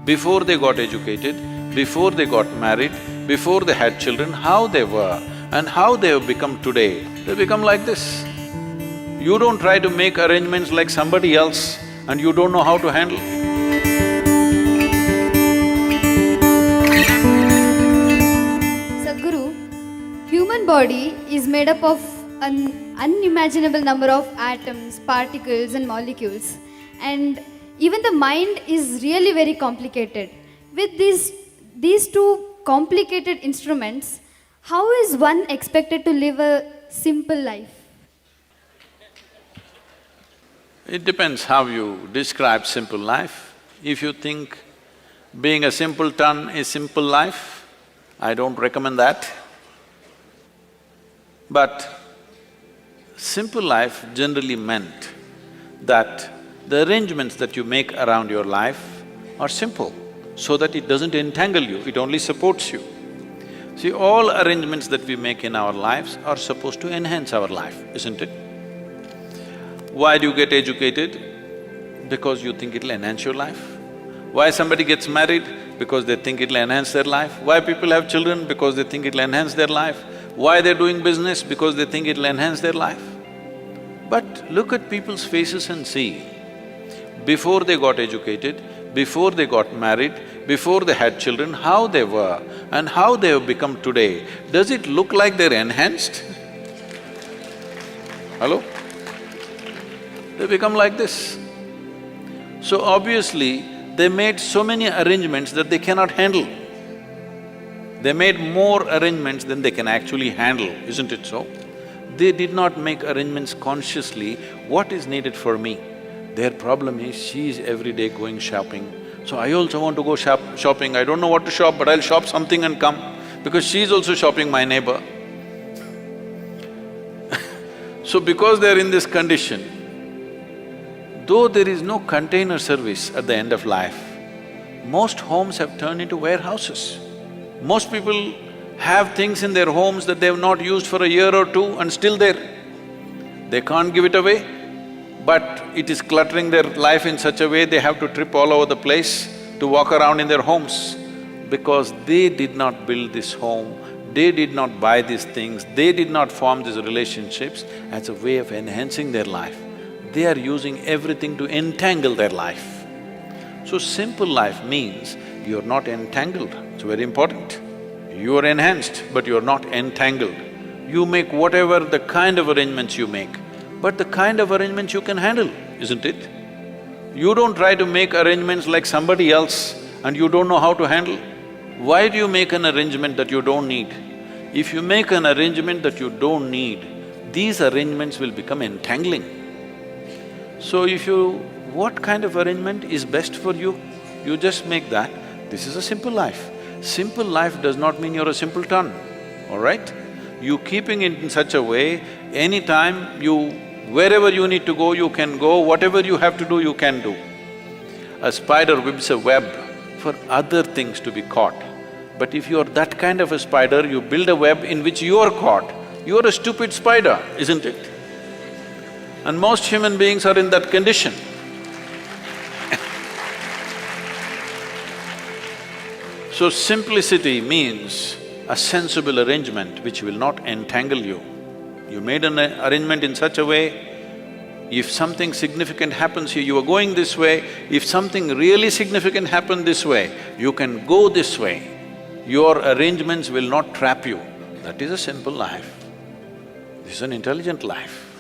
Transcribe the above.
before they got educated, before they got married, before they had children, how they were and how they have become today, they become like this. You don't try to make arrangements like somebody else and you don't know how to handle. Sadhguru, human body is made up of an unimaginable number of atoms, particles and molecules, and even the mind is really very complicated. With these two complicated instruments, how is one expected to live a simple life? It depends how you describe simple life. If you think being a simpleton is simple life, I don't recommend that. But simple life generally meant that the arrangements that you make around your life are simple, so that it doesn't entangle you, it only supports you. See, all arrangements that we make in our lives are supposed to enhance our life, isn't it? Why do you get educated? Because you think it'll enhance your life. Why somebody gets married? Because they think it'll enhance their life. Why people have children? Because they think it'll enhance their life. Why they're doing business? Because they think it'll enhance their life. But look at people's faces and see, before they got educated, before they got married, before they had children, how they were and how they have become today, does it look like they're enhanced? Hello? They become like this. So obviously, they made so many arrangements that they cannot handle. They made more arrangements than they can actually handle, isn't it so? They did not make arrangements consciously, what is needed for me. Their problem is, she is every day going shopping, so I also want to go shopping. I don't know what to shop, but I'll shop something and come, because she's also shopping my neighbor. So because they're in this condition, though there is no container service at the end of life, most homes have turned into warehouses. Most people have things in their homes that they have not used for a year or two and still there. They can't give it away, but it is cluttering their life in such a way they have to trip all over the place to walk around in their homes, because they did not build this home, they did not buy these things, they did not form these relationships as a way of enhancing their life. They are using everything to entangle their life. So simple life means you're not entangled, it's very important. You are enhanced, but you're not entangled. You make whatever the kind of arrangements you make, but the kind of arrangements you can handle, isn't it? You don't try to make arrangements like somebody else and you don't know how to handle. Why do you make an arrangement that you don't need? If you make an arrangement that you don't need, these arrangements will become entangling. So if what kind of arrangement is best for you, you just make that. This is a simple life. Simple life does not mean you're a simpleton, all right? You keeping it in such a way, anytime wherever you need to go, you can go, whatever you have to do, you can do. A spider weaves a web for other things to be caught. But if you're that kind of a spider, you build a web in which you're caught, you're a stupid spider, isn't it? And most human beings are in that condition. So simplicity means a sensible arrangement which will not entangle you. You made an arrangement in such a way, if something significant happens here, you are going this way, if something really significant happened this way, you can go this way. Your arrangements will not trap you. That is a simple life. This is an intelligent life.